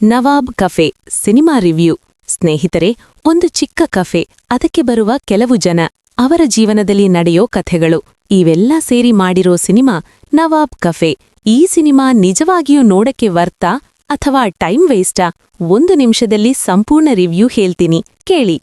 ನವಾಬ್ ಕಫೆ cinema review. ಸ್ನೇಹಿತರೆ, ಒಂದು ಚಿಕ್ಕ ಕಫೆ, ಅದಕ್ಕೆ ಬರುವ ಕೆಲವು ಜನ, ಅವರ ಜೀವನದಲ್ಲಿ ನಡೆಯೋ ಕಥೆಗಳು, ಇವೆಲ್ಲ ಸೇರಿ ಮಾಡಿರೋ ಸಿನಿಮಾ ನವಾಬ್ ಕಫೆ. ಈ ಸಿನಿಮಾ ನಿಜವಾಗಿಯೂ ನೋಡಕ್ಕೆ ವರ್ತಾ ಅಥವಾ ಟೈಮ್ ವೇಸ್ಟಾ? 1 ನಿಮಿಷದಲ್ಲಿ ಸಂಪೂರ್ಣ ರಿವ್ಯೂ ಹೇಳ್ತೀನಿ, ಕೇಳಿ.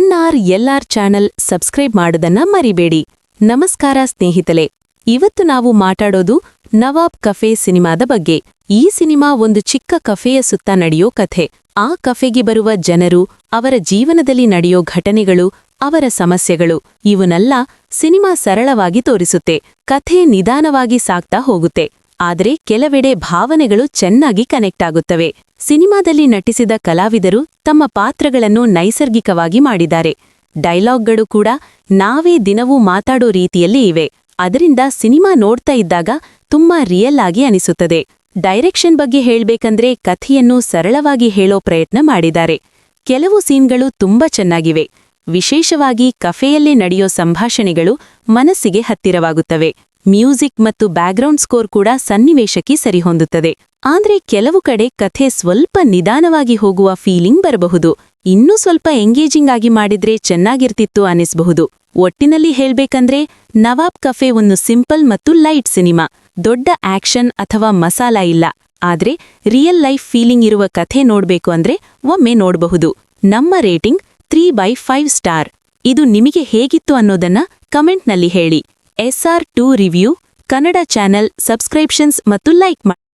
NRLR ಚಾನಲ್ ಸಬ್ಸ್ಕ್ರೈಬ್ ಮಾಡೋದನ್ನ ಮರಿಬೇಡಿ. ನಮಸ್ಕಾರ ಸ್ನೇಹಿತರೆ, ಇವತ್ತು ನಾವು ಮಾತಾಡೋದು ನವಾಬ್ ಕಫೆ ಸಿನಿಮಾದ ಬಗ್ಗೆ. ಈ ಸಿನಿಮಾ ಒಂದು ಚಿಕ್ಕ ಕಫೆಯ ಸುತ್ತ ನಡೆಯೋ ಕಥೆ. ಆ ಕಫೆಗೆ ಬರುವ ಜನರು, ಅವರ ಜೀವನದಲ್ಲಿ ನಡೆಯೋ ಘಟನೆಗಳು, ಅವರ ಸಮಸ್ಯೆಗಳು, ಇವನ್ನೆಲ್ಲ ಸಿನಿಮಾ ಸರಳವಾಗಿ ತೋರಿಸುತ್ತೆ. ಕಥೆ ನಿಧಾನವಾಗಿ ಸಾಗ್ತಾ ಹೋಗುತ್ತೆ, ಆದರೆ ಕೆಲವೆಡೆ ಭಾವನೆಗಳು ಚೆನ್ನಾಗಿ ಕನೆಕ್ಟ್ ಆಗುತ್ತವೆ. ಸಿನಿಮಾದಲ್ಲಿ ನಟಿಸಿದ ಕಲಾವಿದರು ತಮ್ಮ ಪಾತ್ರಗಳನ್ನು ನೈಸರ್ಗಿಕವಾಗಿ ಮಾಡಿದ್ದಾರೆ. ಡೈಲಾಗ್ಗಳು ಕೂಡ ನಾವೇ ದಿನವೂ ಮಾತಾಡೋ ರೀತಿಯಲ್ಲಿ ಇವೆ. ಅದರಿಂದ ಸಿನಿಮಾ ನೋಡ್ತಾ ಇದ್ದಾಗ ತುಂಬಾ ರಿಯಲ್ ಆಗಿ ಅನಿಸುತ್ತದೆ. ಡೈರೆಕ್ಷನ್ ಬಗ್ಗೆ ಹೇಳ್ಬೇಕಂದ್ರೆ ಕಥೆಯನ್ನು ಸರಳವಾಗಿ ಹೇಳೋ ಪ್ರಯತ್ನ ಮಾಡಿದ್ದಾರೆ. ಕೆಲವು ಸೀನ್ಗಳು ತುಂಬಾ ಚೆನ್ನಾಗಿವೆ. ವಿಶೇಷವಾಗಿ ಕಫೆಯಲ್ಲೇ ನಡೆಯೋ ಸಂಭಾಷಣೆಗಳು ಮನಸ್ಸಿಗೆ ಹತ್ತಿರವಾಗುತ್ತವೆ. ಮ್ಯೂಸಿಕ್ ಮತ್ತು ಬ್ಯಾಕ್ಗ್ರೌಂಡ್ ಸ್ಕೋರ್ ಕೂಡ ಸನ್ನಿವೇಶಕ್ಕೆ ಸರಿಹೊಂದುತ್ತದೆ. ಆದ್ರೆ ಕೆಲವು ಕಡೆ ಕಥೆ ಸ್ವಲ್ಪ ನಿಧಾನವಾಗಿ ಹೋಗುವ ಫೀಲಿಂಗ್ ಬರಬಹುದು. ಇನ್ನೂ ಸ್ವಲ್ಪ ಎಂಗೇಜಿಂಗ್ ಆಗಿ ಮಾಡಿದ್ರೆ ಚೆನ್ನಾಗಿರ್ತಿತ್ತು ಅನಿಸಬಹುದು. ಒಟ್ಟಿನಲ್ಲಿ ಹೇಳ್ಬೇಕಂದ್ರೆ ನವಾಬ್ ಕಫೆ ಒಂದು ಸಿಂಪಲ್ ಮತ್ತು ಲೈಟ್ ಸಿನಿಮಾ. ದೊಡ್ಡ ಆಕ್ಷನ್ ಅಥವಾ ಮಸಾಲಾ ಇಲ್ಲ, ಆದ್ರೆ ರಿಯಲ್ ಲೈಫ್ ಫೀಲಿಂಗ್ ಇರುವ ಕಥೆ ನೋಡ್ಬೇಕು ಅಂದ್ರೆ ಒಮ್ಮೆ ನೋಡಬಹುದು. ನಮ್ಮ ರೇಟಿಂಗ್ 3/5 ಸ್ಟಾರ್. ಇದು ನಿಮಗೆ ಹೇಗಿತ್ತು ಅನ್ನೋದನ್ನ ಕಮೆಂಟ್ನಲ್ಲಿ ಹೇಳಿ. SR2 review Kannada channel subscriptions ಮತ್ತು ಲೈಕ್ ಮಾಡಿ.